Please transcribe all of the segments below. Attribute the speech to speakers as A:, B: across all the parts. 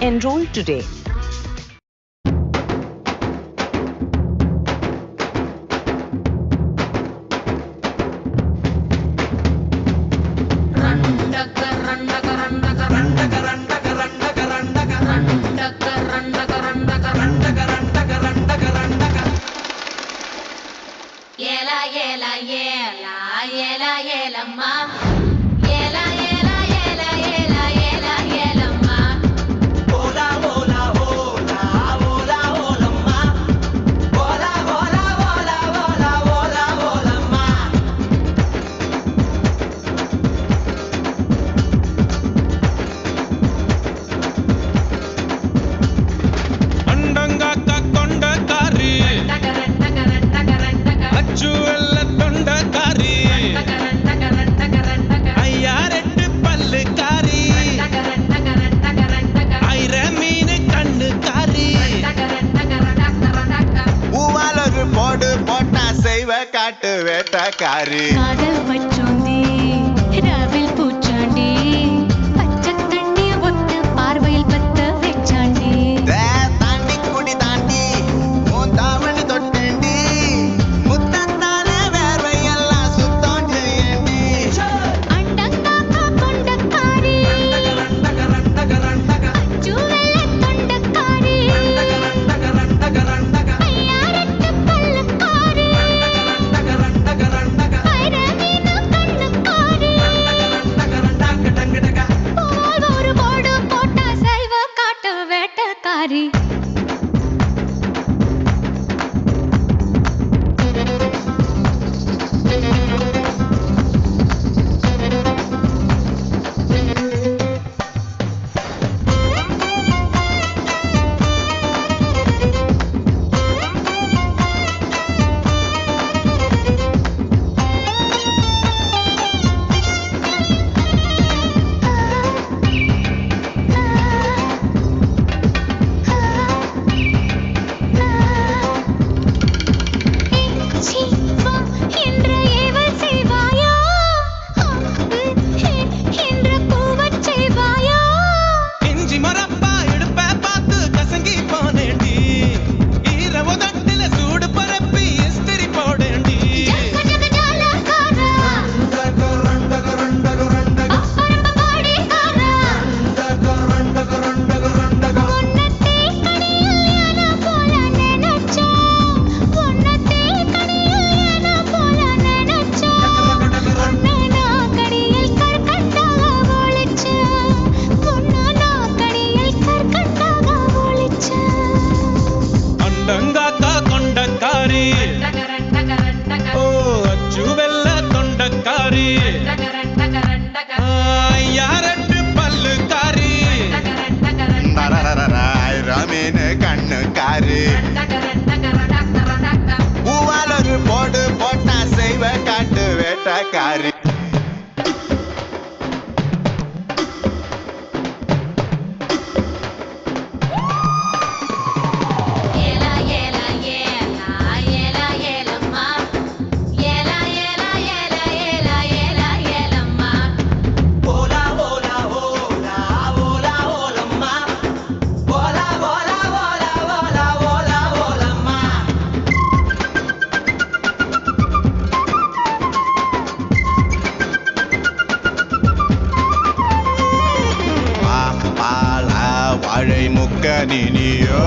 A: Enroll today.
B: Yela yela yela yela yela ma.
C: காட்டு வேட்டக்காரி
D: காதல் பச்சோந்தி ராவில் பூச்சாண்டி பச்சை தண்ணி ஒத்து பார்வையில் பத்த வெச்சாண்டி
C: தாண்டி குடி தாண்டி மூந்தாமணி தொட்டேண்டி முத்தத்தான வேர்வையெல்லாம் சுத்தம் செய்யண்டி
D: அண்டங்காக்கா கொண்டக்காரி அச்சு வெள்ளை தொண்டக்காரி ஐயாரட்டு பல்லுக்காரி வேட்டக்காரி
C: கண்ணுக்காரு பூவாலொரு போடு போட்டா செய்வ காட்டு வேட்டக்காரி வாழை முக்கனியோ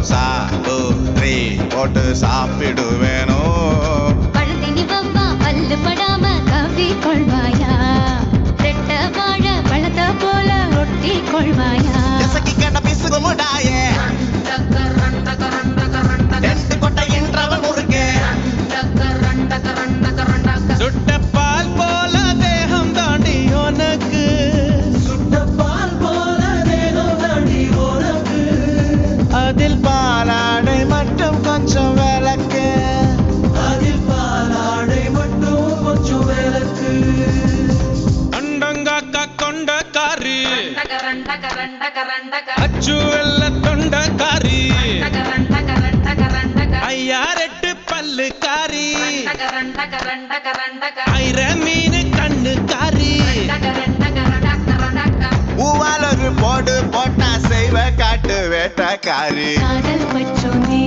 C: சாப்பிடு போட்டு சாப்பிடுவேனோ
D: பழுதினி வவ்வா பல்லு படாம கவி கொள்வாயா ரெட்ட வாழ பழத்த போல ஒட்டி கொள்வாயா
C: எசக்கி கேட்ட பிசுகு முடாயே ரெண்டு கொட்டையின்றவன் முறுக்கே சுட்ட பால் போல தேகம் தாண்டி உனக்கு அதில் பாலாடை மட்டும் கொஞ்சம் விளக்கு அண்டங்காக்கா கொண்டக்காரி அச்சு வெள்ள தொண்டக்காரி ஐயாரெட்டு பல்லுக்காரி ஐர மீன் கண்ணுக்காரி பூவாலொரு போடு போட்டா செய்வ
A: வேட்டக்காரி
D: காதல் பச்சோந்தி